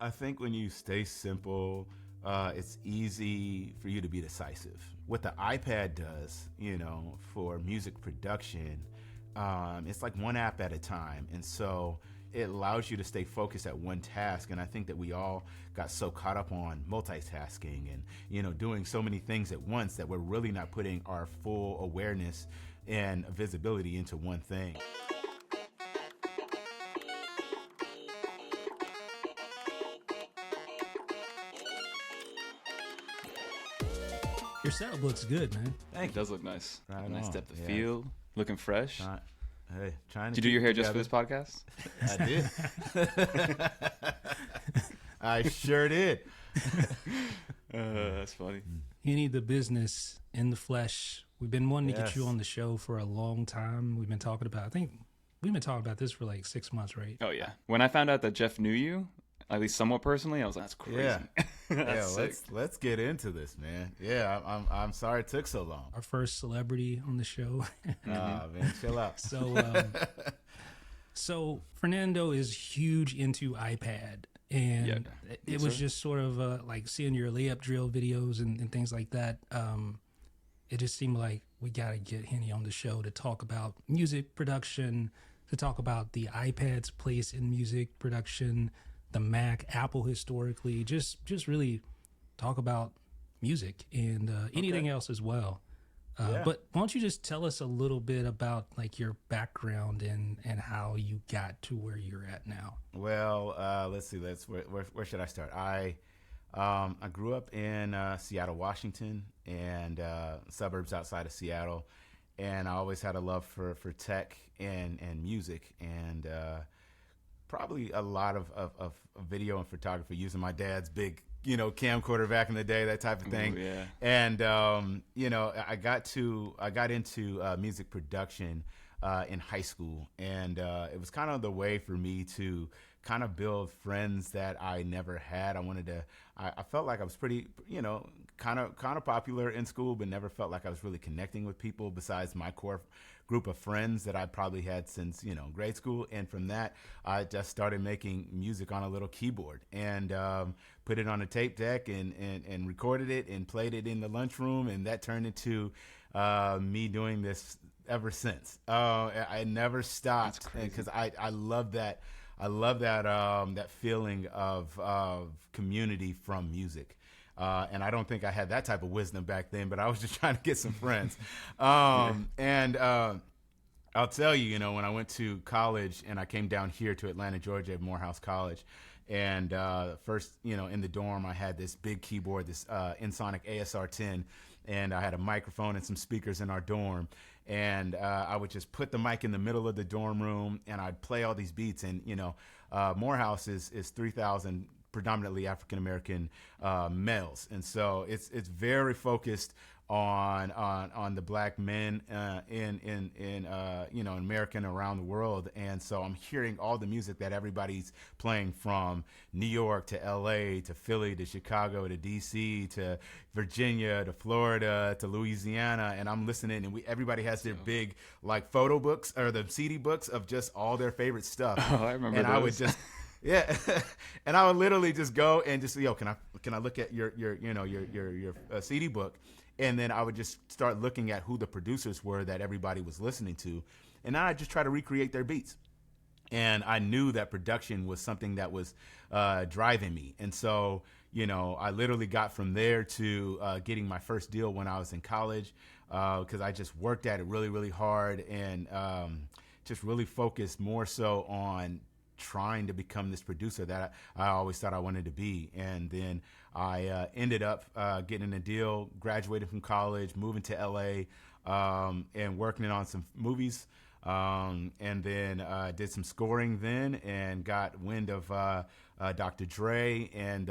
I think when you stay simple, it's easy for you to be decisive. What the iPad does, for music production, it's like one app at a time. And so it allows you to stay focused at one task. And I think that we all got so caught up on multitasking and, doing so many things at once that we're really not putting our full awareness and visibility into one thing. Your setup looks good, man. It does look nice. Right Nice on. depth of Yeah. field. Looking fresh. Trying to Did you do your keep hair it just for together. this podcast? I did. I sure did. That's funny. Henny Tha Bizness in the flesh. We've been wanting to get you Yes. on the show for a long time. We've been talking about, I think we've been talking about this for like 6 months, right? Oh, yeah. When I found out that Jeff knew you, at least somewhat personally, I was like, that's crazy. Yeah. That's sick. let's get into this, man. Yeah, I'm sorry it took so long. Our first celebrity on the show. Man, chill out. So Fernando is huge into iPad. And Yeah. it Yes, was sir. just sort of like seeing your layup drill videos and things like that. It just seemed like we got to get Henny on the show to talk about music production, to talk about the iPad's place in music production, the Mac, Apple historically, just really talk about music and anything else as well. Yeah. But why don't you just tell us a little bit about like your background and how you got to where you're at now? Well, let's see. Where should I start? I grew up in Seattle, Washington, and suburbs outside of Seattle, and I always had a love for tech and music, and probably a lot of video and photography using my dad's big camcorder back in the day, that type of thing. Ooh, yeah. And I got into music production in high school, and it was kind of the way for me to kind of build friends that I never had. I felt like I was pretty, kind of popular in school, but never felt like I was really connecting with people besides my core group of friends that I probably had since, grade school. And from that, I just started making music on a little keyboard and put it on a tape deck and recorded it and played it in the lunchroom. And that turned into me doing this ever since. I never stopped because I love that. I love that feeling of community from music. And I don't think I had that type of wisdom back then, but I was just trying to get some friends. And I'll tell you, when I went to college and I came down here to Atlanta, Georgia at Morehouse College, and first, in the dorm, I had this big keyboard, this Ensoniq ASR-10, and I had a microphone and some speakers in our dorm. And I would just put the mic in the middle of the dorm room, and I'd play all these beats. And Morehouse is 3,000 predominantly African American males, and so it's very focused on the black men in America and around the world. And so I'm hearing all the music that everybody's playing from New York to LA to Philly to Chicago to DC to Virginia to Florida to Louisiana, and I'm listening, and everybody has their big like photo books or the CD books of just all their favorite stuff. Oh, I remember and those. I would just yeah, and I would literally just go and just can I look at your CD book, and then I would just start looking at who the producers were that everybody was listening to, and then I just try to recreate their beats. And I knew that production was something that was driving me, and so I literally got from there to getting my first deal when I was in college because I just worked at it really, really hard and just really focused more so on trying to become this producer that I always thought I wanted to be. And then I ended up getting a deal, graduating from college, moving to LA, and working on some movies. And then did some scoring then and got wind of Dr. Dre and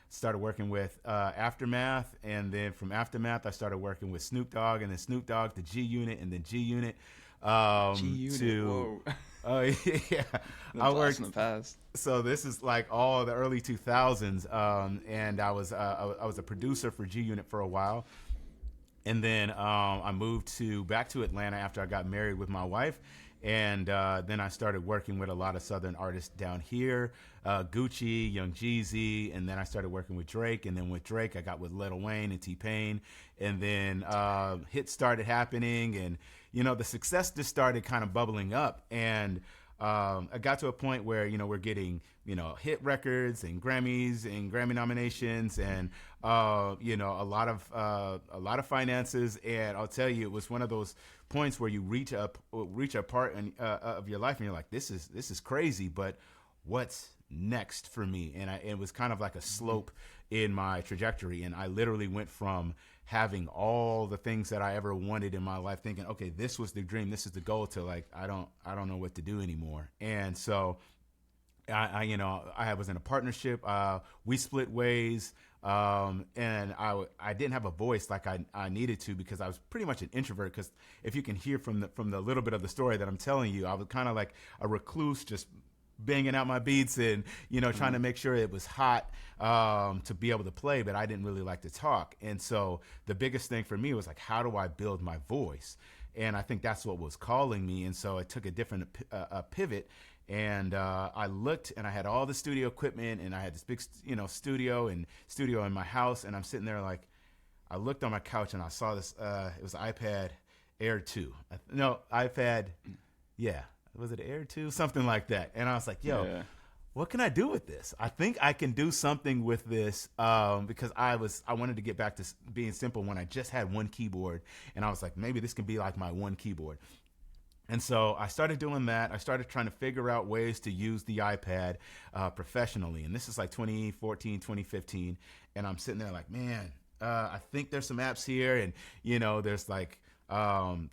started working with Aftermath. And then from Aftermath, I started working with Snoop Dogg, and then Snoop Dogg to G Unit, and then G Unit. Whoa. Oh yeah, I worked in the past. So this is like all the early 2000s, and I was a producer for G Unit for a while, and then I moved back to Atlanta after I got married with my wife, and then I started working with a lot of Southern artists down here, Gucci, Young Jeezy, and then I started working with Drake. And then with Drake, I got with Lil Wayne and T-Pain. And then hits started happening, and the success just started kind of bubbling up. And I got to a point where we're getting hit records and Grammys and Grammy nominations, and a lot of finances. And I'll tell you, it was one of those points where you reach a part of your life and you're like, this is crazy, but what's next for me? And it was kind of like a slope in my trajectory, and I literally went from having all the things that I ever wanted in my life, thinking, okay, this was the dream, this is the goal, to like, I don't know what to do anymore. And so I was in a partnership. We split ways, and I didn't have a voice like I needed to, because I was pretty much an introvert. Because if you can hear from the little bit of the story that I'm telling you, I was kind of like a recluse, just banging out my beats and trying to make sure it was hot to be able to play, but I didn't really like to talk. And so the biggest thing for me was like, how do I build my voice? And I think that's what was calling me. And so I took a different pivot, and I looked, and I had all the studio equipment, and I had this big studio in my house, and I'm sitting there like, I looked on my couch and I saw this, it was iPad Air 2. No, iPad, yeah. Was it Air 2? Something like that. And I was like, yo, what can I do with this? I think I can do something with this, because I wanted to get back to being simple when I just had one keyboard. And I was like, maybe this can be like my one keyboard. And so I started doing that. I started trying to figure out ways to use the iPad professionally. And this is like 2014, 2015. And I'm sitting there like, man, I think there's some apps here. And, there's like,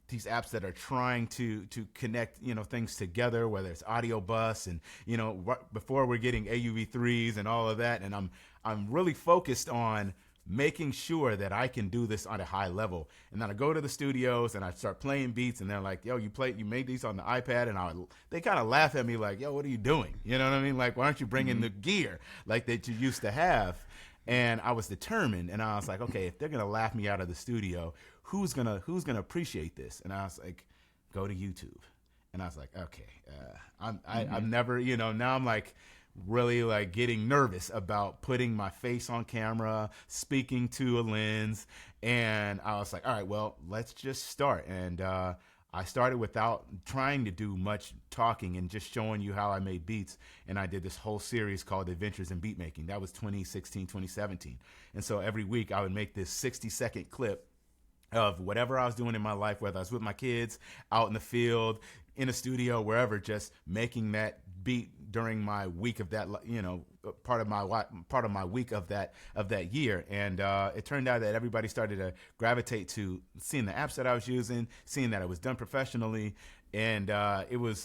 these apps that are trying to connect things together, whether it's audio bus and before we're getting AUV3s and all of that. And I'm really focused on making sure that I can do this on a high level. And then I go to the studios and I start playing beats, and they're like, yo, you made these on the iPad. And they kind of laugh at me like, yo, what are you doing? You know what I mean? Like, why aren't you bringing the gear like that you used to have? And I was determined, and I was like, okay, if they're gonna laugh me out of the studio, who's gonna appreciate this? And I was like, go to YouTube. And I was like, okay, I've never, now I'm like really like getting nervous about putting my face on camera, speaking to a lens. And I was like, all right, well, let's just start. And I started without trying to do much talking and just showing you how I made beats. And I did this whole series called Adventures in Beat Making. That was 2016, 2017. And so every week I would make this 60-second clip of whatever I was doing in my life, whether I was with my kids, out in the field, in a studio, wherever, just making that beat during my week of that, part of my week of that year. And it turned out that everybody started to gravitate to seeing the apps that I was using, seeing that it was done professionally. And it was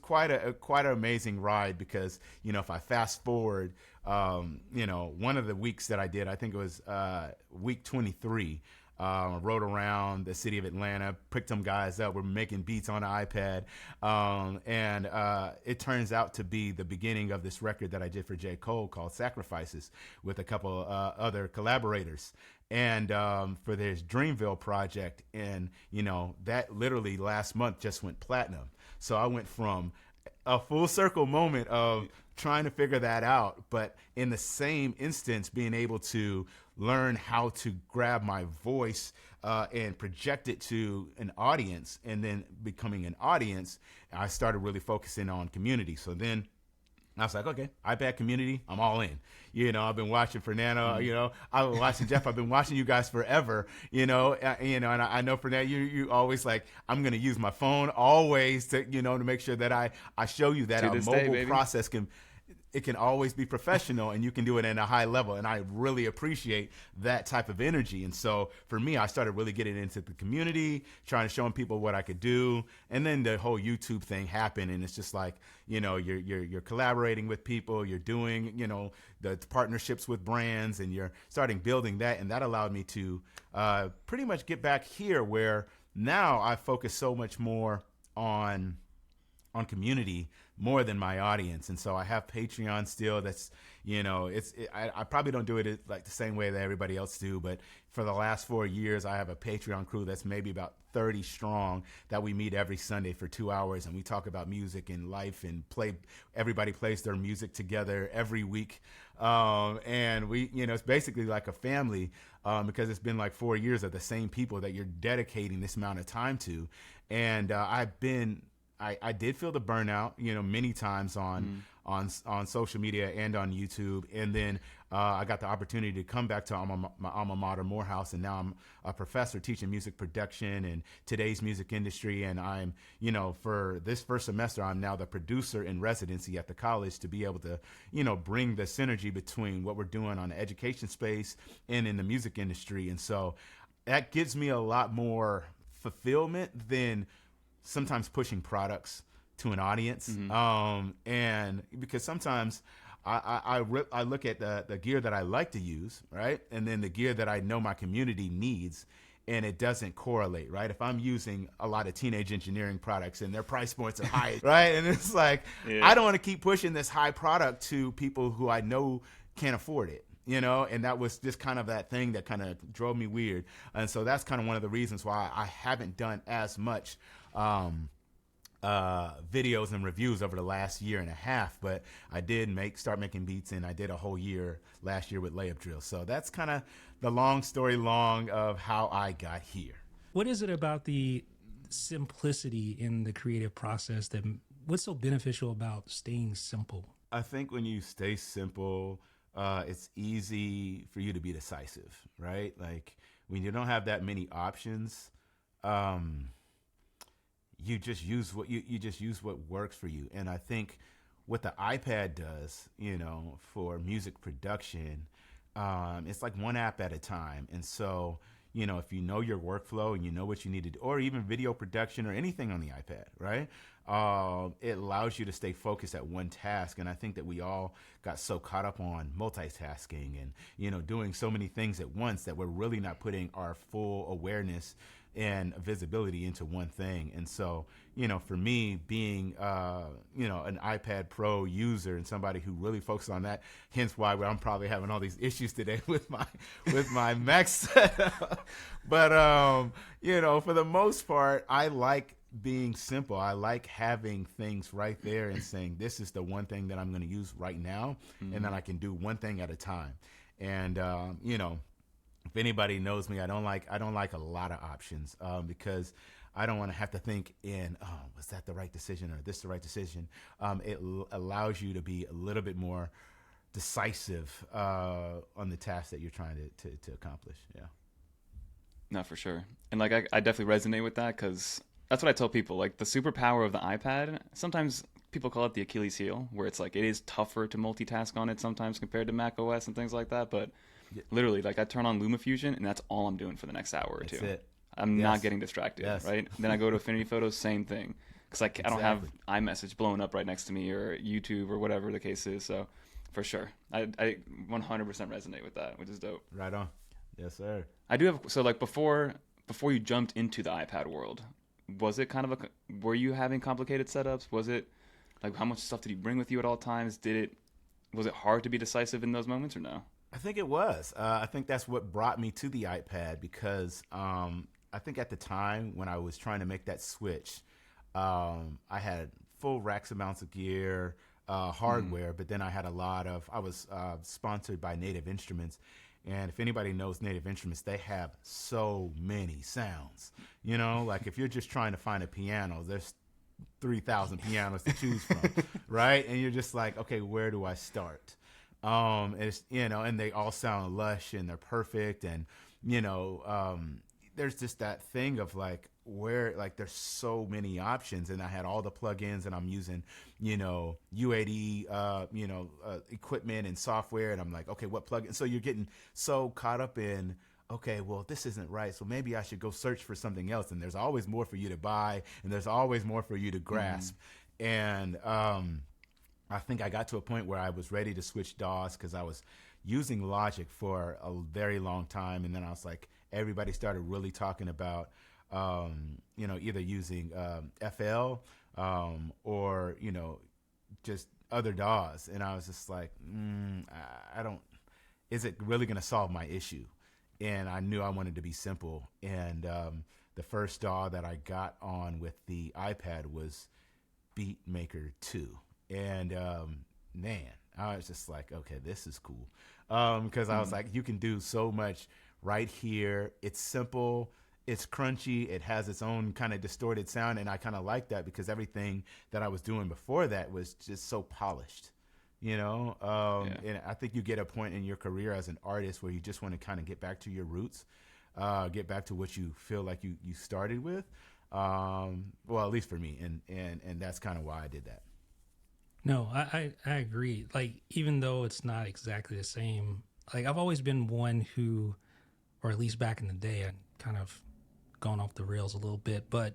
quite an amazing ride, because if I fast forward, one of the weeks that I did, I think it was week 23. Rode around the city of Atlanta, picked some guys up. We're making beats on an iPad. And it turns out to be the beginning of this record that I did for J. Cole called Sacrifices, with a couple other collaborators. And for this Dreamville project. And, that literally last month just went platinum. So I went from a full circle moment of trying to figure that out, but in the same instance, being able to learn how to grab my voice and project it to an audience, and then becoming an audience, I started really focusing on community. So then I was like, okay, iPad community, I'm all in. I've been watching Fernando, I've been watching Jeff, I've been watching you guys forever, and I know Fernando, you always like, I'm going to use my phone always to, to make sure that I show you that a mobile process can always be professional, and you can do it at a high level. And I really appreciate that type of energy. And so for me, I started really getting into the community, trying to show people what I could do. And then the whole YouTube thing happened, and it's just like, you're collaborating with people, you're doing, the partnerships with brands, and you're starting building that. And that allowed me to pretty much get back here, where now I focus so much more on community more than my audience. And so I have Patreon still. That's, I probably don't do it like the same way that everybody else do, but for the last 4 years, I have a Patreon crew that's maybe about 30 strong that we meet every Sunday for 2 hours, and we talk about music and life and everybody plays their music together every week. And we, it's basically like a family, because it's been like 4 years of the same people that you're dedicating this amount of time to. And I did feel the burnout, many times on social media and on YouTube. And then I got the opportunity to come back to my alma mater, Morehouse, and now I'm a professor teaching music production and today's music industry. And I'm, for this first semester, I'm now the producer in residency at the college to be able to, bring the synergy between what we're doing on the education space and in the music industry. And so that gives me a lot more fulfillment than sometimes pushing products to an audience. And because sometimes I look at the gear that I like to use, right? And then the gear that I know my community needs, and it doesn't correlate, right? If I'm using a lot of teenage engineering products and their price points are high, right? And it's like, I don't want to keep pushing this high product to people who I know can't afford it. And that was just kind of that thing that kind of drove me weird. And so that's kind of one of the reasons why I haven't done as much videos and reviews over the last year and a half, but I did start making beats, and I did a whole year last year with Layup Drill. So that's kind of the long story long of how I got here. What is it about the simplicity in the creative process what's so beneficial about staying simple? I think when you stay simple, it's easy for you to be decisive, right? Like when you don't have that many options, you just use what works for you. And I think what the iPad does, for music production, it's like one app at a time. And so, if you know your workflow and you know what you need to do, or even video production or anything on the iPad, right? It allows you to stay focused at one task. And I think that we all got so caught up on multitasking and, doing so many things at once that we're really not putting our full awareness and visibility into one thing. And so, for me being, an iPad Pro user and somebody who really focuses on that, hence why I'm probably having all these issues today with my Mac setup. But, for the most part, I like being simple. I like having things right there and saying, this is the one thing that I'm going to use right now. And then I can do one thing at a time. And, if anybody knows me, I don't like a lot of options, because I don't want to have to think was that the right decision or this the right decision? It allows you to be a little bit more decisive on the task that you're trying to accomplish. Yeah. No, for sure. And like I definitely resonate with that, because that's what I tell people. Like the superpower of the iPad, sometimes people call it the Achilles heel, where it's like it is tougher to multitask on it sometimes compared to Mac OS and things like that. But literally, like I turn on LumaFusion and that's all I'm doing for the next hour or two. That's it. I'm not getting distracted, right? Then I go to Affinity Photos, same thing. Because I don't have iMessage blowing up right next to me or YouTube or whatever the case is. So for sure, I 100% resonate with that, which is dope. Right on. Yes, sir. I do have, so like before you jumped into the iPad world, was it kind of were you having complicated setups? Was it like, how much stuff did you bring with you at all times? Was it hard to be decisive in those moments or no? I think it was. I think that's what brought me to the iPad, because I think at the time when I was trying to make that switch, I had full racks amounts of gear, hardware, but then I had I was sponsored by Native Instruments. And if anybody knows Native Instruments, they have so many sounds. Like if you're just trying to find a piano, there's 3,000 pianos to choose from, right? And you're just like, okay, where do I start? It's, and they all sound lush and they're perfect. And, there's just that thing of like, where, like, there's so many options, and I had all the plugins, and I'm using, UAD, equipment and software. And I'm like, okay, what plugin? So you're getting so caught up in, okay, well, this isn't right, so maybe I should go search for something else. And there's always more for you to buy, and there's always more for you to grasp. And I think I got to a point where I was ready to switch DAWs, because I was using Logic for a very long time. And then I was like, everybody started really talking about, either using FL or, just other DAWs, and I was just like, I don't. Is it really going to solve my issue? And I knew I wanted to be simple. And the first DAW that I got on with the iPad was Beatmaker 2. And man, I was just like, okay, this is cool. Because I was like, you can do so much right here. It's simple. It's crunchy. It has its own kind of distorted sound. And I kind of like that because everything that I was doing before that was just so polished. And I think you get a point in your career as an artist where you just want to kind of get back to your roots, get back to what you feel like you started with. Well, at least for me. And that's kind of why I did that. No, I agree. Like, even though it's not exactly the same, like I've always been one who, or at least back in the day, I kind of gone off the rails a little bit, but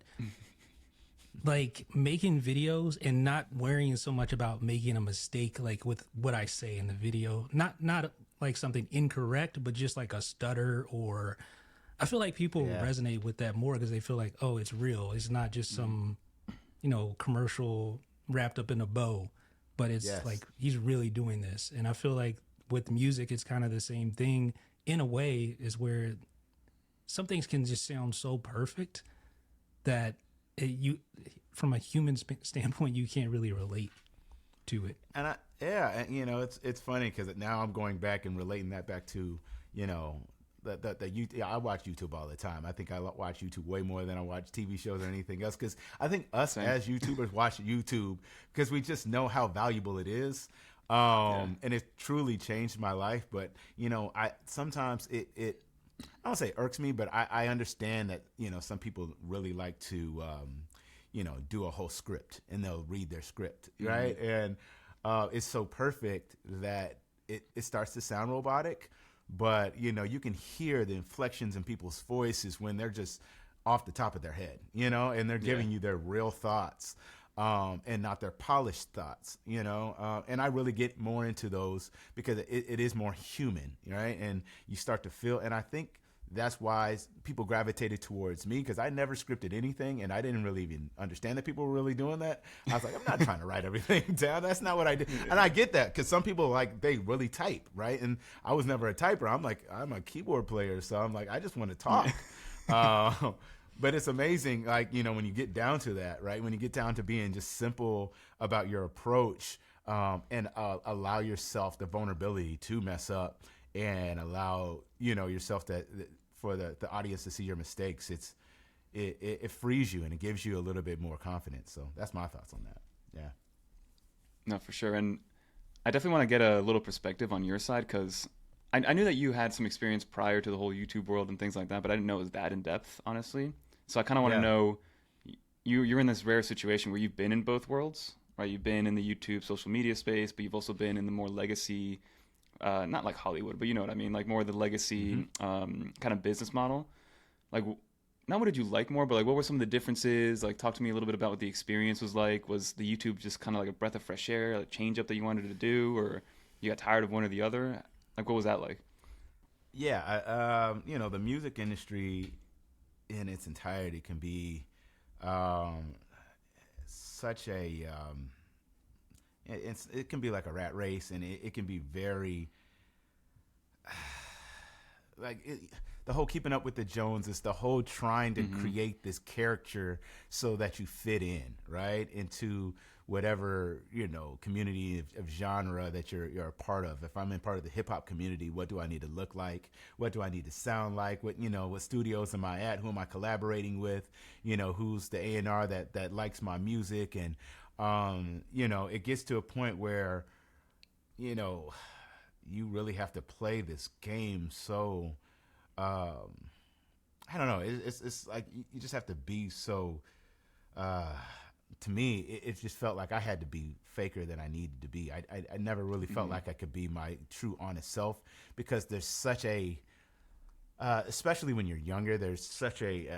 like making videos and not worrying so much about making a mistake, like with what I say in the video, not like something incorrect, but just like a stutter, or I feel like people resonate with that more because they feel like, oh, it's real. It's not just some, commercial wrapped up in a bow, but it's like he's really doing this. And I feel like with music, it's kind of the same thing in a way, is where some things can just sound so perfect that you, from a human standpoint, you can't really relate to it. And it's funny because now I'm going back and relating that back to, I watch YouTube all the time. I think I watch YouTube way more than I watch TV shows or anything else, because I think us as YouTubers watch YouTube because we just know how valuable it is. And it truly changed my life. But, I sometimes it I don't say irks me, but I understand that, some people really like to, do a whole script and they'll read their script, right? And it's so perfect that it starts to sound robotic, but, you can hear the inflections in people's voices when they're just off the top of their head, and they're giving you their real thoughts. And not their polished thoughts, and I really get more into those because it is more human, right? And you start to feel, and I think that's why people gravitated towards me, because I never scripted anything, and I didn't really even understand that people were really doing that. I was like, I'm not trying to write everything down. That's not what I did. And I get that, because some people, like, they really type, right? And I was never a typer. I'm like, I'm a keyboard player, so I'm like, I just want to talk. But it's amazing, like, when you get down to that, right? When you get down to being just simple about your approach, and allow yourself the vulnerability to mess up, and allow, yourself for the audience to see your mistakes. It frees you and it gives you a little bit more confidence. So that's my thoughts on that. Yeah. No, for sure. And I definitely want to get a little perspective on your side, because I knew that you had some experience prior to the whole YouTube world and things like that, but I didn't know it was that in depth, honestly. So I kind of want to know, you're in this rare situation where you've been in both worlds, right? You've been in the YouTube social media space, but you've also been in the more legacy, not like Hollywood, but you know what I mean, like more the legacy kind of business model. Like, not what did you like more, but like what were some of the differences? Like, talk to me a little bit about what the experience was like. Was the YouTube just kind of like a breath of fresh air, a change up that you wanted to do, or you got tired of one or the other? Like, what was that like? Yeah, the music industry in its entirety can be such a it can be like a rat race, and it can be very the whole keeping up with the Joneses, the whole trying to create this character so that you fit in, right, into whatever community of genre that you're a part of. If I'm in part of the hip hop community, what do I need to look like? What do I need to sound like? What studios am I at? Who am I collaborating with? Who's the A&R that likes my music? And it gets to a point where you really have to play this game. So I don't know. It's like you just have to be so. To me, it just felt like I had to be faker than I needed to be. I never really felt like I could be my true, honest self, because there's such a, especially when you're younger, there's such a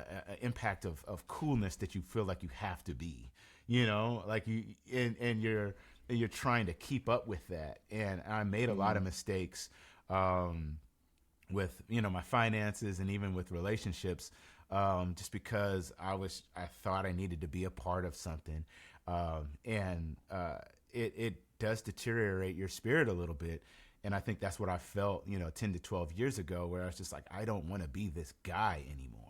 impact of coolness that you feel like you have to be, like and you're trying to keep up with that. And I made a lot of mistakes, with my finances and even with relationships. Just because I thought I needed to be a part of something. And it does deteriorate your spirit a little bit. And I think that's what I felt, 10 to 12 years ago, where I was just like, I don't want to be this guy anymore.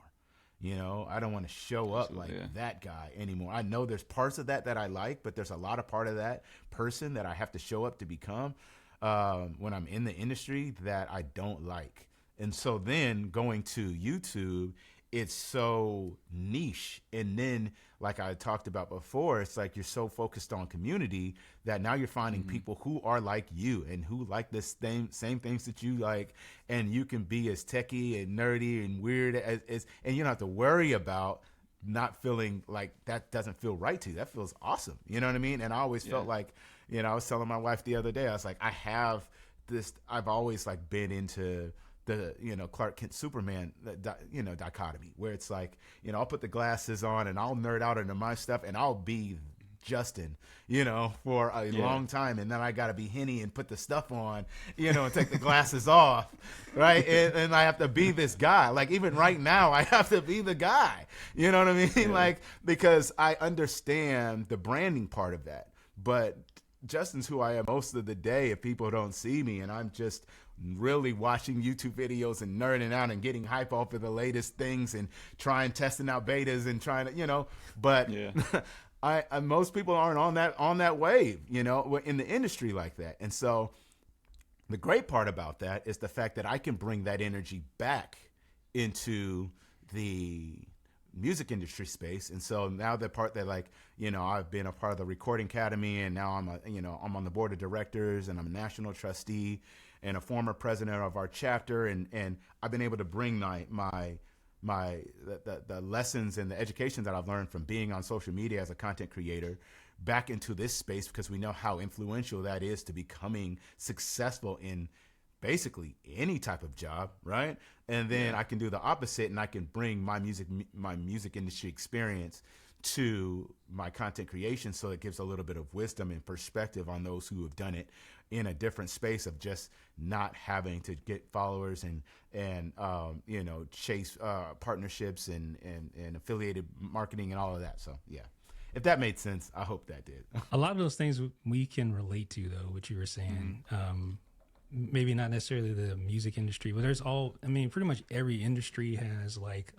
I don't want to show up that guy anymore. I know there's parts of that I like, but there's a lot of part of that person that I have to show up to become when I'm in the industry that I don't like. And so then going to YouTube, it's so niche. And then, like I talked about before, it's like you're so focused on community that now you're finding people who are like you and who like the same things that you like. And you can be as techie and nerdy and weird as and you don't have to worry about not feeling like that doesn't feel right to you. That feels awesome. You know what I mean? And I always felt like, I was telling my wife the other day, I was like, I've always like been into the Clark Kent Superman dichotomy, where it's like, I'll put the glasses on and I'll nerd out into my stuff and I'll be Justin for a long time, and then I gotta be Henny and put the stuff on and take the glasses off, right? And I have to be this guy. Like even right now I have to be the guy, you know what I mean? Like, because I understand the branding part of that, but Justin's who I am most of the day if people don't see me, and I'm just really watching YouTube videos and nerding out and getting hype off of the latest things and testing out betas and trying to, but I most people aren't on that wave, in the industry like that. And so the great part about that is the fact that I can bring that energy back into the music industry space. And so now the part that I've been a part of the Recording Academy, and now I'm on the board of directors, and I'm a national trustee and a former president of our chapter. And I've been able to bring the lessons and the education that I've learned from being on social media as a content creator back into this space, because we know how influential that is to becoming successful in basically any type of job, right? And then I can do the opposite, and I can bring my music industry experience to my content creation, so it gives a little bit of wisdom and perspective on those who have done it in a different space of just not having to get followers and chase partnerships and affiliated marketing and all of that. So if that made sense, I hope that did. A lot of those things we can relate to, though, what you were saying. Maybe not necessarily the music industry, but pretty much every industry has like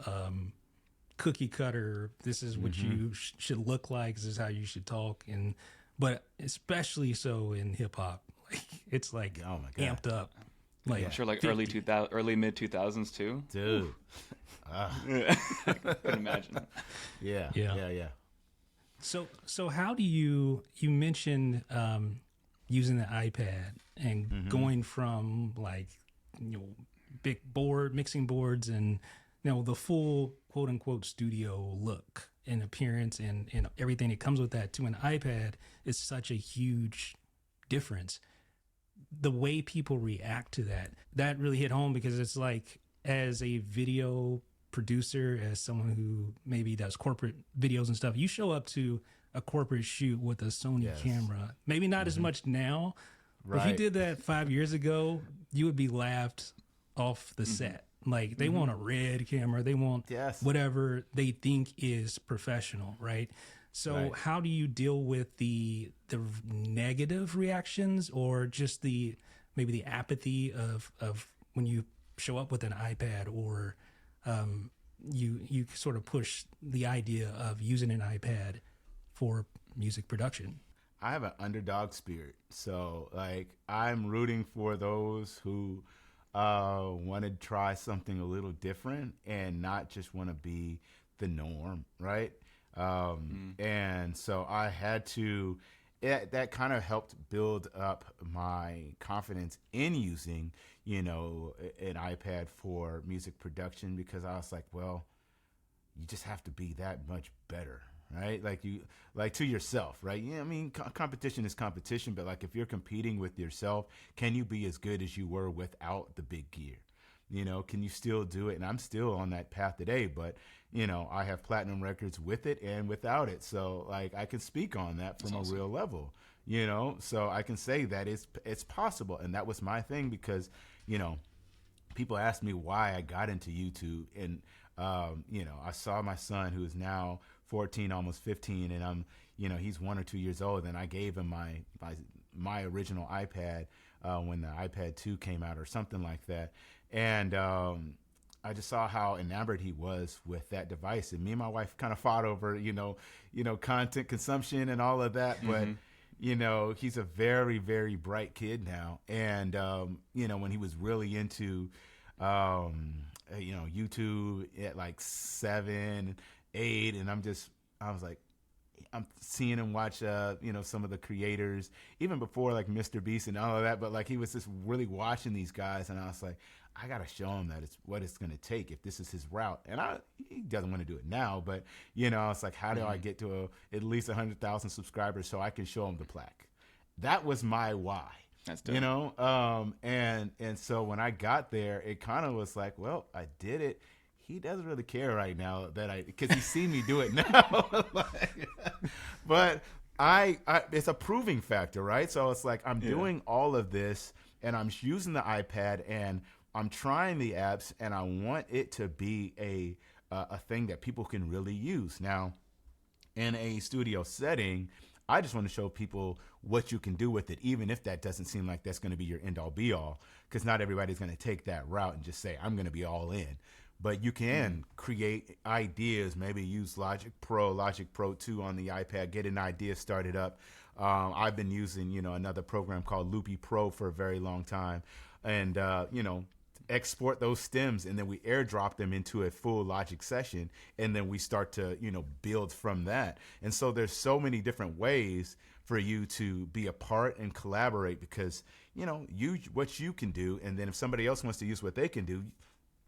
cookie cutter. This is what you should look like. This is how you should talk. But especially so in hip hop, like it's like amped up. Like I'm sure like 50. early mid 2000s too. Dude. I can imagine. Yeah. So how do you mentioned using the iPad and going from like big mixing boards and the full quote unquote studio look and appearance and everything that comes with that to an iPad is such a huge difference. The way people react to that really hit home, because it's like, as a video producer, as someone who maybe does corporate videos and stuff, you show up to a corporate shoot with a Sony camera, maybe not as much now, but if you did that 5 years ago, you would be laughed off the set. Like they want a red camera, they want whatever they think is professional, right? So how do you deal with the negative reactions, or just maybe the apathy of when you show up with an iPad, or you sort of push the idea of using an iPad for music production? I have an underdog spirit, so like I'm rooting for those who want to try something a little different and not just want to be the norm, right? And so I had to, that kind of helped build up my confidence in using, an iPad for music production, because I was like, well, you just have to be that much better, right? Like to yourself, right? Yeah, I mean, competition is competition, but like if you're competing with yourself, can you be as good as you were without the big gear? Can you still do it? And I'm still on that path today, but I have platinum records with it and without it. So like I can speak on that from a real level, so I can say that it's possible. And that was my thing, because, people ask me why I got into YouTube, and, I saw my son, who is now 14, almost 15, and he's 1 or 2 years old. And I gave him my original iPad when the iPad 2 came out or something like that. And I just saw how enamored he was with that device. And me and my wife kind of fought over, content consumption and all of that. But, he's a very, very bright kid now. And, when he was really into, YouTube at like 7, 8, and I was like, I'm seeing him watch, some of the creators, even before like Mr. Beast and all of that. But like he was just really watching these guys, and I was like, I gotta show him that it's what it's gonna take if this is his route. And he doesn't want to do it now, but it's like, how do I get to at least 100,000 subscribers so I can show him the plaque? That was my why. That's dope. And so when I got there, it kind of was like, well, I did it. He doesn't really care right now because he's seen me do it now. But it's a proving factor, right? So it's like I'm doing all of this, and I'm using the iPad, and I'm trying the apps, and I want it to be a thing that people can really use. Now, in a studio setting, I just want to show people what you can do with it, even if that doesn't seem like that's going to be your end all be all, because not everybody's going to take that route and just say, I'm going to be all in. But you can create ideas, maybe use Logic Pro 2 on the iPad, get an idea started up. I've been using, another program called Loopy Pro for a very long time. And, export those stems, and then we airdrop them into a full Logic session, and then we start to, build from that. And so there's so many different ways for you to be a part and collaborate, because, what you can do, and then if somebody else wants to use what they can do,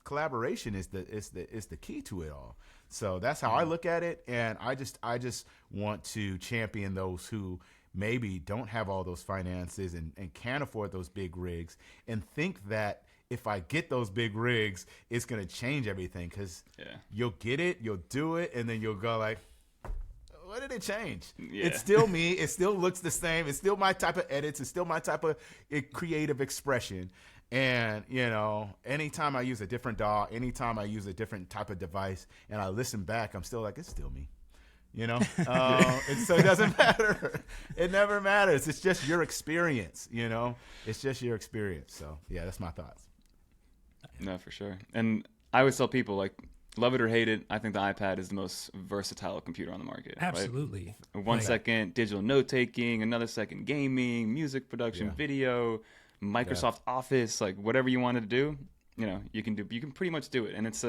collaboration is the key to it all. So that's how I look at it, and I just want to champion those who maybe don't have all those finances and can't afford those big rigs, and think that if I get those big rigs, it's gonna change everything. Because you'll get it, you'll do it, and then you'll go like, what did it change? Yeah. It's still me. It still looks the same. It's still my type of edits. It's still my type of creative expression. And, anytime I use a different DAW, anytime I use a different type of device, and I listen back, I'm still like, it's still me. And so it doesn't matter. It never matters. It's just your experience, It's just your experience. So, yeah, that's my thoughts. No, for sure. And I always tell people, like, love it or hate it, I think the iPad is the most versatile computer on the market. Absolutely. Right? 1 second digital note-taking, another second gaming, music production, video, Microsoft Office, like whatever you wanted to do, you can pretty much do it. And it's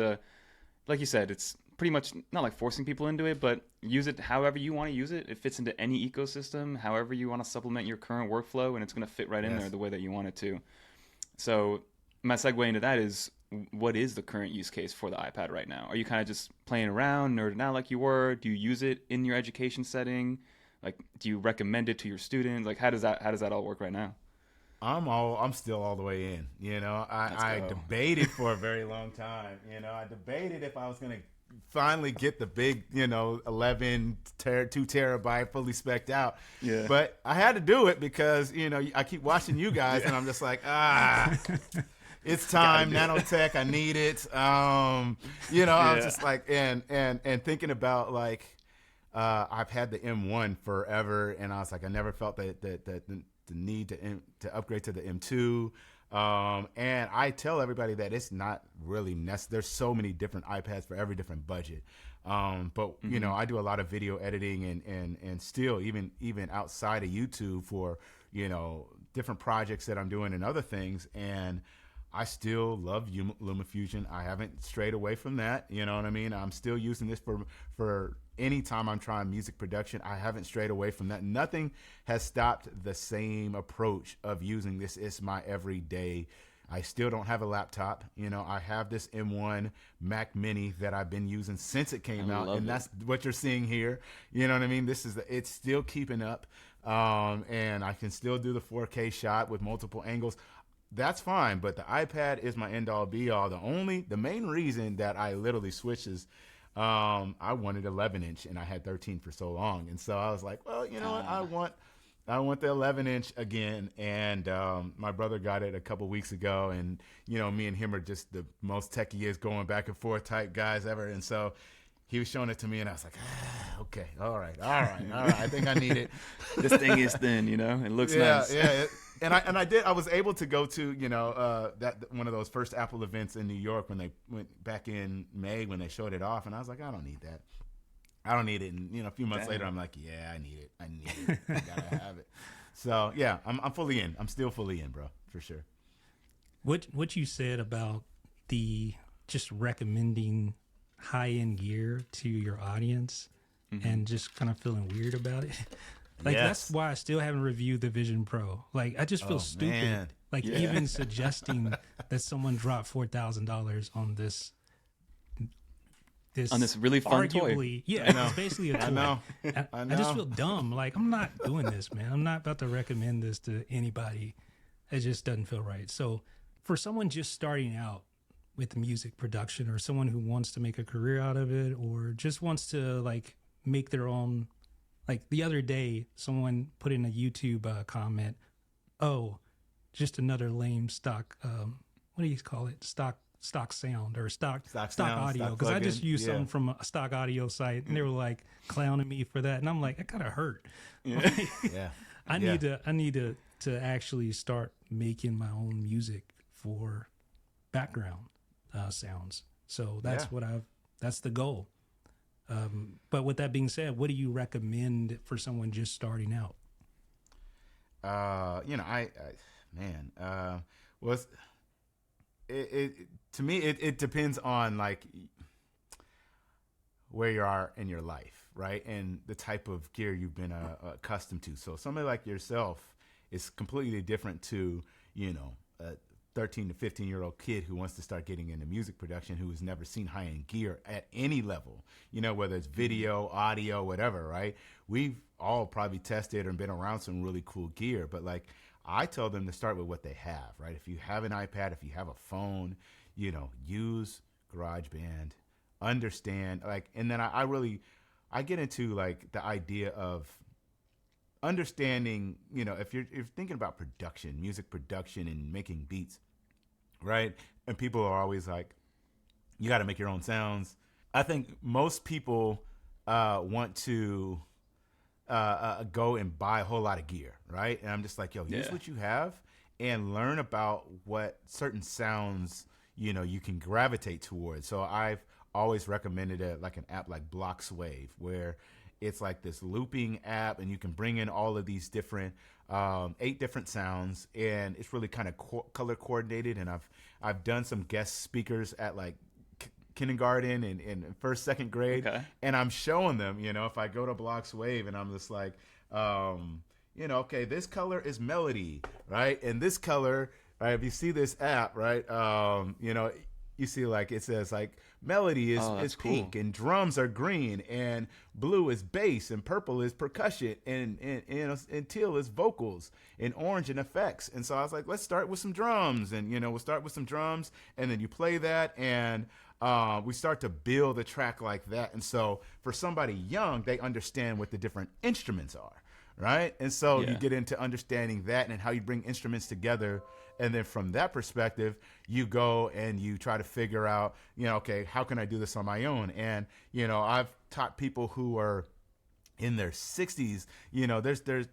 like you said, it's pretty much not like forcing people into it, but use it however you want to use it. It fits into any ecosystem, however you want to supplement your current workflow, and it's going to fit right in there the way that you want it to. So my segue into that is, what is the current use case for the iPad right now? Are you kind of just playing around, nerding out like you were? Do you use it in your education setting? Like, do you recommend it to your students? Like, how does that all work right now? I'm still all the way in. I debated for a very long time. I debated if I was going to finally get the big, 11 2 terabyte fully spec'd out. Yeah. But I had to do it because, I keep watching you guys and I'm just like, it's time, nanotech, I need it. I was just like, and thinking about like, I've had the M1 forever, and I was like, I never felt the need to upgrade to the M2. And I tell everybody that it's not really necessary. There's so many different iPads for every different budget. But I do a lot of video editing and still even outside of YouTube for, different projects that I'm doing and other things. And I still love LumaFusion. I haven't strayed away from that. You know what I mean? I'm still using this for any time I'm trying music production. I haven't strayed away from that. Nothing has stopped the same approach of using this. It's my everyday. I still don't have a laptop. I have this M1 Mac Mini that I've been using since it came out, and that's what you're seeing here. You know what I mean? It's still keeping up, and I can still do the 4K shot with multiple angles. That's fine, but the iPad is my end all be all. The main reason that I literally switched is I wanted 11-inch and I had 13 for so long, and so I was like, well, you know what, I want the 11-inch again. And my brother got it a couple weeks ago, and me and him are just the most techiest going back and forth type guys ever, and so he was showing it to me, and I was like, okay, all right. I think I need it. This thing is thin, you know. It looks nice. Yeah. I was able to go to, that one of those first Apple events in New York when they went back in May when they showed it off, and I was like, I don't need that. I don't need it. And a few months later, I'm like, yeah, I need it. I gotta have it. So yeah, I'm fully in. I'm still fully in, bro, for sure. What you said about the just recommending high end gear to your audience and just kind of feeling weird about it. Like that's why I still haven't reviewed the Vision Pro. Like I just feel stupid. Man. Like even suggesting that someone drop $4,000 on this really fun arguably, toy. Yeah, it's basically a toy. I know. I just feel dumb. Like I'm not doing this, man. I'm not about to recommend this to anybody. It just doesn't feel right. So for someone just starting out with music production, or someone who wants to make a career out of it, or just wants to like make their own, like the other day, someone put in a YouTube comment, "Oh, just another lame stock. What do you call it? Stock sound or stock audio?" Because I just used something from a stock audio site, and they were like clowning me for that, and I'm like, it kind of hurt. Yeah. I need to actually start making my own music for background sounds. So that's that's the goal. But with that being said, what do you recommend for someone just starting out? To me, it depends on like where you are in your life, right? And the type of gear you've been accustomed to. So somebody like yourself is completely different to, a 13 to 15-year-old kid who wants to start getting into music production, who has never seen high-end gear at any level, whether it's video, audio, whatever, right? We've all probably tested and been around some really cool gear, but like I tell them to start with what they have, right? If you have an iPad, if you have a phone, use GarageBand, understand, like, and then I get into like the idea of understanding, if you're thinking about production, music production and making beats, right? And people are always like, you got to make your own sounds. I think most people want to go and buy a whole lot of gear, right? And I'm just like, use what you have and learn about what certain sounds, you can gravitate towards. So I've always recommended an app like Bloxwave, where it's like this looping app, and you can bring in all of these different 8 different sounds, and it's really kind of color coordinated. And I've done some guest speakers at like kindergarten and first, second grade, and I'm showing them, if I go to Bloxwave and I'm just like, okay, this color is melody, right? And this color, right? If you see this app, right, you see like it says like melody is pink, and drums are green, and blue is bass, and purple is percussion, and teal is vocals, and orange and effects. And so I was like, let's start with some drums, and we'll start with some drums, and then you play that, and we start to build a track like that. And so for somebody young, they understand what the different instruments are, right? And so you get into understanding that and how you bring instruments together. And then from that perspective, you go and you try to figure out, okay, how can I do this on my own? And, I've taught people who are in their 60s,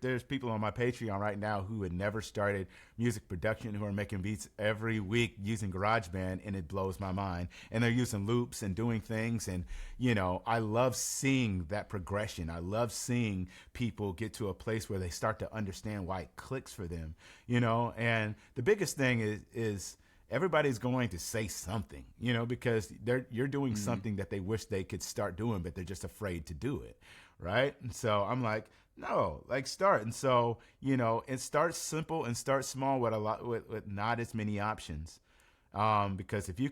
there's people on my Patreon right now who had never started music production, who are making beats every week using GarageBand, and it blows my mind. And they're using loops and doing things. And, I love seeing that progression. I love seeing people get to a place where they start to understand why it clicks for them, and the biggest thing is everybody's going to say something, because you're doing something that they wish they could start doing, but they're just afraid to do it. Right. And so I'm like, no, like start. And so, and start simple and start small with not as many options. Because if you're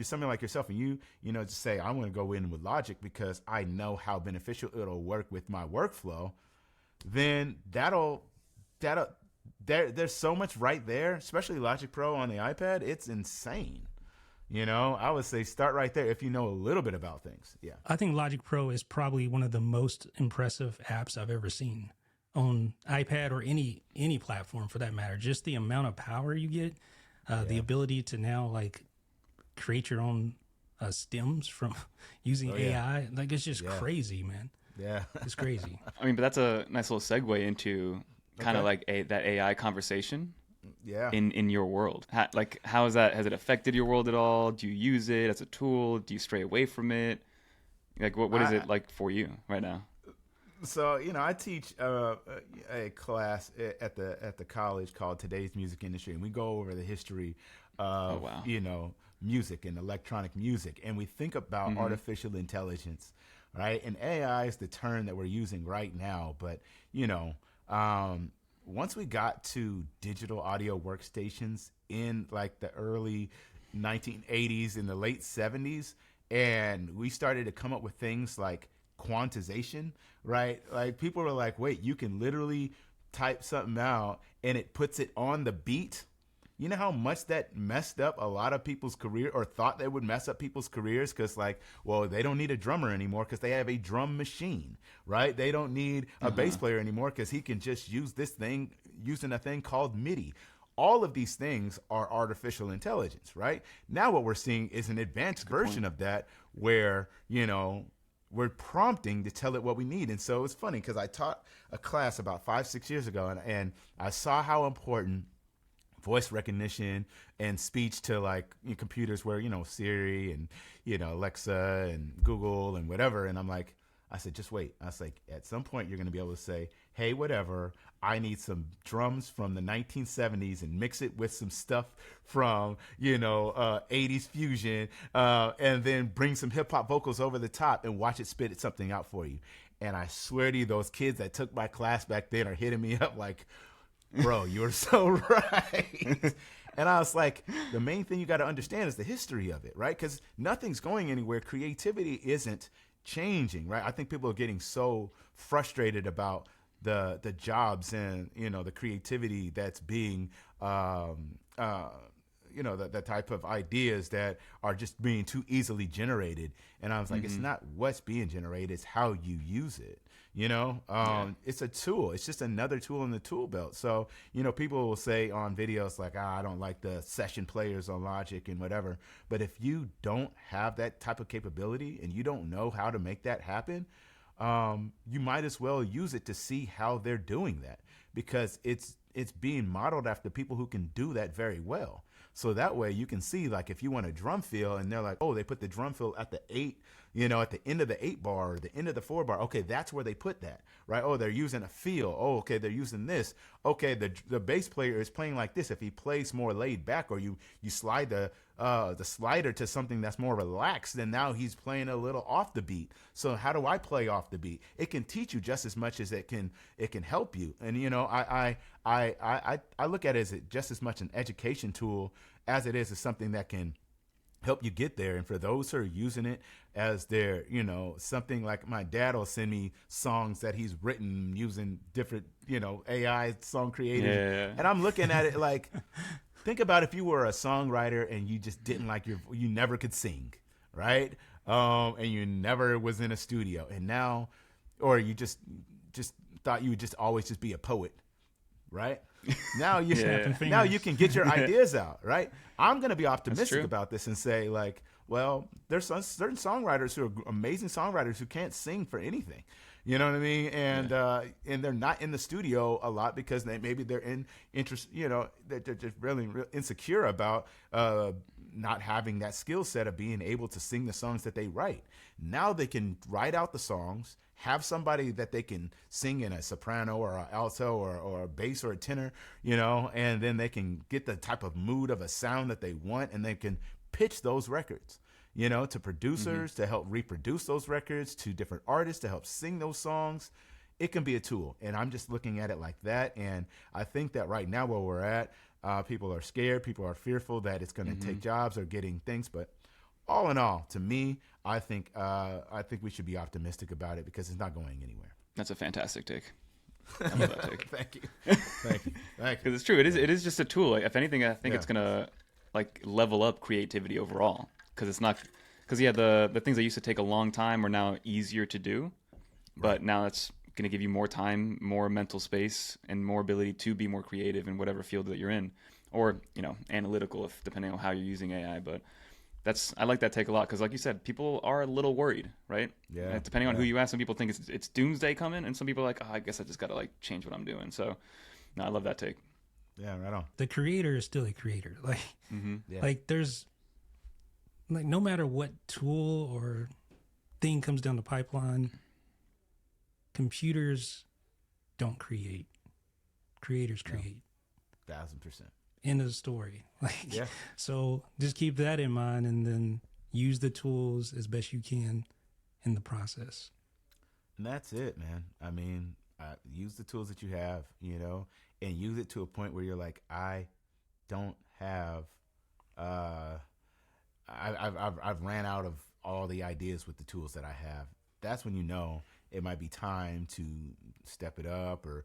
somebody like yourself and you just say, I want to go in with Logic because I know how beneficial it'll work with my workflow, then there's so much right there, especially Logic Pro on the iPad. It's insane. I would say start right there if you know a little bit about things. Yeah. I think Logic Pro is probably one of the most impressive apps I've ever seen on iPad or any platform for that matter. Just the amount of power you get, the ability to now like create your own stems from using AI. Like, it's just crazy, man. Yeah. It's crazy. I mean, but that's a nice little segue into kind of like that AI conversation. Yeah. In your world, how is that? Has it affected your world at all? Do you use it as a tool? Do you stray away from it? Like, what is it like for you right now? So, I teach a class at the college called Today's Music Industry, and we go over the history of music and electronic music, and we think about artificial intelligence, right? And AI is the term that we're using right now, but once we got to digital audio workstations in like the early 1980s and the late 70s, and we started to come up with things like quantization, right? Like, people were like, wait, you can literally type something out and it puts it on the beat. You know how much that messed up a lot of people's career, or thought that would mess up people's careers? Because, like, well, they don't need a drummer anymore because they have a drum machine, right? They don't need a bass player anymore because he can just use this thing using a thing called MIDI. All of these things are artificial intelligence, right? Now what we're seeing is an advanced version of that where, we're prompting to tell it what we need. And so it's funny because I taught a class about 5-6 years ago, and I saw how important voice recognition and speech to, like, computers were, Siri and, Alexa and Google and whatever. And I said, just wait. I was like, at some point you're going to be able to say, hey, whatever, I need some drums from the 1970s and mix it with some stuff from, 80s fusion, and then bring some hip hop vocals over the top and watch it spit something out for you. And I swear to you, those kids that took my class back then are hitting me up like, bro, you're so right. And I was like, the main thing you got to understand is the history of it, right? Because nothing's going anywhere. Creativity isn't changing, right? I think people are getting so frustrated about the jobs and, the creativity that's being, the type of ideas that are just being too easily generated. And I was like, it's not what's being generated, it's how you use it. It's a tool. It's just another tool in the tool belt. So, people will say on videos like, I don't like the session players on Logic and whatever. But if you don't have that type of capability and you don't know how to make that happen, you might as well use it to see how they're doing that, because it's being modeled after people who can do that very well. So that way you can see, like, if you want a drum fill and they're like, oh, they put the drum fill at the 8, at the end of the 8 bar or the end of the 4 bar. Okay, that's where they put that, right? Oh, they're using a feel. Oh, okay, they're using this. Okay, the bass player is playing like this. If he plays more laid back, or you slide the slider to something that's more relaxed, then now he's playing a little off the beat. So how do I play off the beat? It can teach you just as much as it can help you. And I look at it as just as much an education tool as it is as something that can help you get there. And for those who are using it as their, something, like, my dad will send me songs that he's written using different, AI song creators. Yeah. And I'm looking at it like, think about if you were a songwriter and you just didn't like you never could sing, right? And you never was in a studio, and now, or you just thought you would just always just be a poet, right? Now you now you can get your ideas out, right? I'm going to be optimistic about this and say, like, well, there's certain songwriters who are amazing songwriters who can't sing for anything. You know what I mean? And and they're not in the studio a lot because maybe they're they're just really insecure about not having that skill set of being able to sing the songs that they write. Now they can write out the songs, have somebody that they can sing in a soprano or an alto or a bass or a tenor, and then they can get the type of mood of a sound that they want, and they can pitch those records, to producers to help reproduce those records, to different artists to help sing those songs. It can be a tool. And I'm just looking at it like that. And I think that right now where we're at, people are scared. People are fearful that it's going to take jobs or getting things. But all in all, to me, I think we should be optimistic about it because it's not going anywhere. That's a fantastic take. I love that take. Thank you. Because it's true. It is just a tool. Like, if anything, I think it's gonna level up creativity overall. Because the things that used to take a long time are now easier to do, but now it's going to give you more time, more mental space, and more ability to be more creative in whatever field that you're in, or analytical, if depending on how you're using AI. But I like that take a lot because, like you said, people are a little worried, right? Yeah. Depending on who you ask, some people think it's doomsday coming, and some people are like, oh, I guess I just got to like change what I'm doing. So, no, I love that take. Yeah, right on. The creator is still a creator. Like, Yeah. like there's like no matter what tool or thing comes down the pipeline, computers don't create. Creators create. 1,000%. End of the story. Like, Yeah. so just keep that in mind, and then use the tools as best you can in the process. And that's it, man. I mean, use the tools that you have, and use it to a point where you're like, I don't have, I've ran out of all the ideas with the tools that I have. That's when it might be time to step it up, or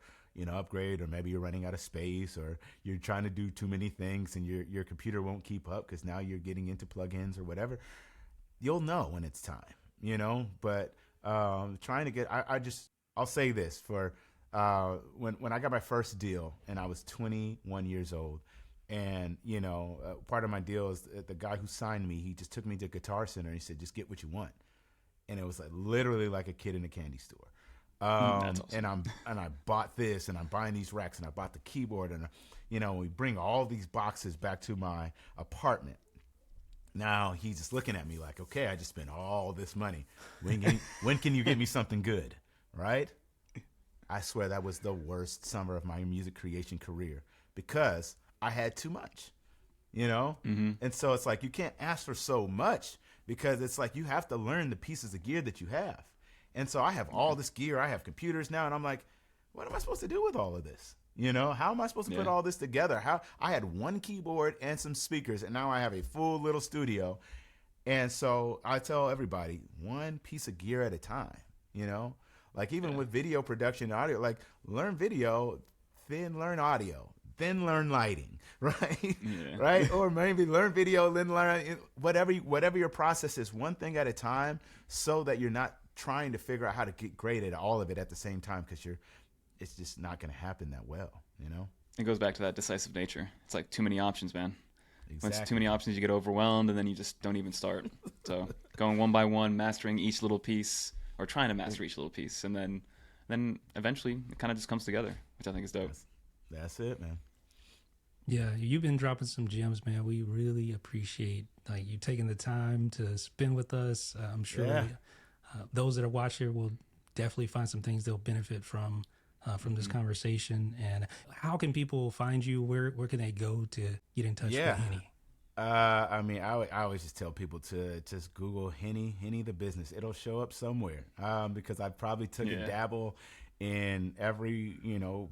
upgrade, or maybe you're running out of space, or you're trying to do too many things and your computer won't keep up because now you're getting into plugins or whatever. You'll know when it's time, but trying to get, I'll say this for when I got my first deal and I was 21 years old, and part of my deal is the guy who signed me, he just took me to Guitar Center and he said, just get what you want. And it was like literally like a kid in a candy store. That's awesome. And I bought this, and I'm buying these racks, and I bought the keyboard, and we bring all these boxes back to my apartment. Now he's just looking at me like, okay, I just spent all this money. When can you get me something good, right? I swear that was the worst summer of my music creation career because I had too much, And so it's like you can't ask for so much because it's like you have to learn the pieces of gear that you have. And so I have all this gear. I have computers now, and I'm like, what am I supposed to do with all of this? How am I supposed to put all this together? How I had one keyboard and some speakers, and now I have a full little studio. And so I tell everybody, one piece of gear at a time, Like even with video production and audio, like learn video, then learn audio, then learn lighting, right? Yeah. Right? Or maybe learn video, then learn whatever your process is, one thing at a time, so that you're not trying to figure out how to get great at all of it at the same time, because it's just not going to happen that well, It goes back to that decisive nature. It's like too many options, man. Exactly. When it's too many options, you get overwhelmed, and then you just don't even start. So going one by one, mastering each little piece, or trying to master each little piece, and then eventually it kind of just comes together, which I think is dope. That's it, man. Yeah, you've been dropping some gems, man. We really appreciate like you taking the time to spend with us. I'm sure those that are watching will definitely find some things they'll benefit from this conversation. And how can people find you? Where can they go to get in touch with Henny? I mean, I always just tell people to just Google Henny Tha Bizness. It'll show up somewhere, because I probably took a dabble in every,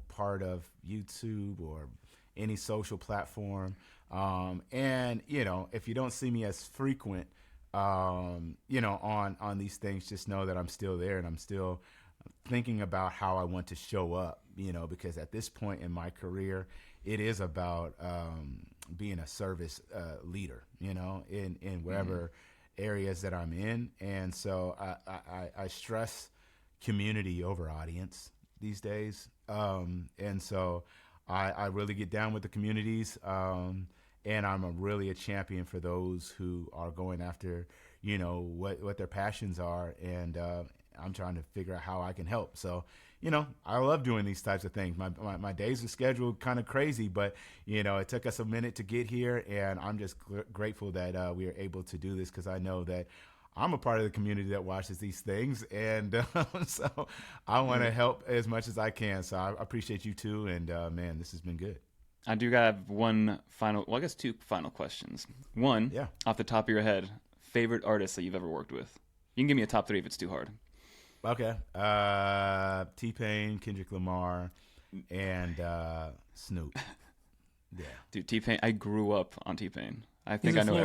part of YouTube or any social platform. And, if you don't see me as frequent, on these things, just know that I'm still there, and I'm still thinking about how I want to show up, because at this point in my career, it is about being a service leader, in wherever areas that I'm in. And so I stress community over audience these days. And so I really get down with the communities. And I'm really a champion for those who are going after, what their passions are. And I'm trying to figure out how I can help. So, I love doing these types of things. My days are scheduled kind of crazy, but, it took us a minute to get here. And I'm just grateful that we are able to do this, because I know that I'm a part of the community that watches these things. And so I want to help as much as I can. So I appreciate you too. And man, this has been good. I do have two final questions. One, off the top of your head, favorite artist that you've ever worked with? You can give me a top 3 if it's too hard. Okay. T-Pain, Kendrick Lamar, and Snoop. Yeah. Dude, T-Pain, I grew up on T-Pain. I think I know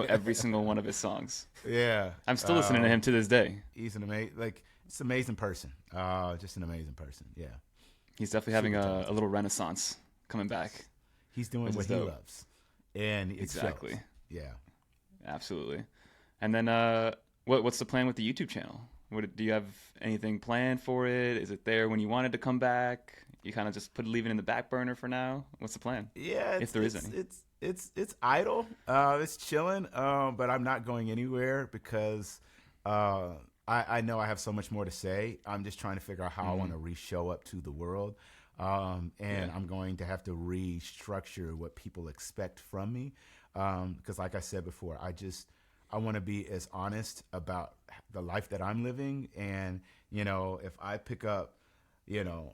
every single one of his songs. Yeah. I'm still listening to him to this day. He's an amazing person. Just an amazing person. Yeah. He's definitely having a little renaissance coming back. He's doing what he loves. And it's exactly. Shows. Yeah. Absolutely. And then what's the plan with the YouTube channel? Do you have anything planned for it? Is it there when you want it to come back? you kind of just leave it in the back burner for now? What's the plan? Yeah, if there is any. It's idle. It's chilling. But I'm not going anywhere because I know I have so much more to say. I'm just trying to figure out how I want to re-show up to the world. And I'm going to have to restructure what people expect from me. Because like I said before, I want to be as honest about the life that I'm living. And, you know, if I pick up, you know,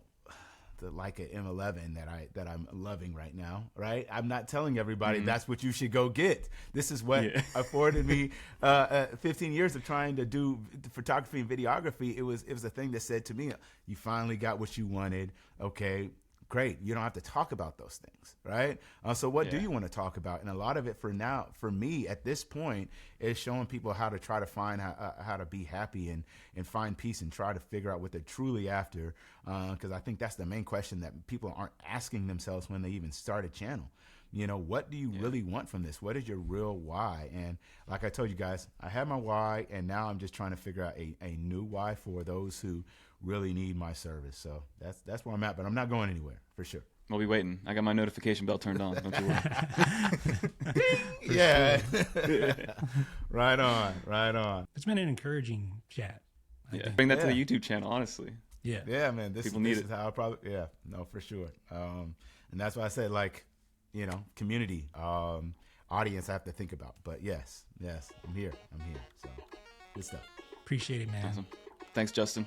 the Leica M11 that I'm loving right now, right? I'm not telling everybody that's what you should go get. This is what afforded me 15 years of trying to do photography and videography. It was a thing that said to me, you finally got what you wanted. Okay, great. You don't have to talk about those things, right? So what do you want to talk about? And a lot of it for me at this point is showing people how to try to find how to be happy and find peace and try to figure out what they're truly after. Because I think that's the main question that people aren't asking themselves when they even start a channel. You know, what do you really want from this? What is your real why? And like I told you guys, I had my why, and now I'm just trying to figure out a new why for those who really need my service. So that's where I'm at, but I'm not going anywhere for sure. We'll be waiting. I got my notification bell turned on. Don't you worry. Yeah. Right on. It's been an encouraging chat. I think. Bring that to the YouTube channel, honestly. Yeah, man. This People need is how I probably, no, for sure. And that's why I said, like, you know, community, audience I have to think about. But yes, I'm here. So good stuff. Appreciate it, man. Awesome. Thanks, Justin.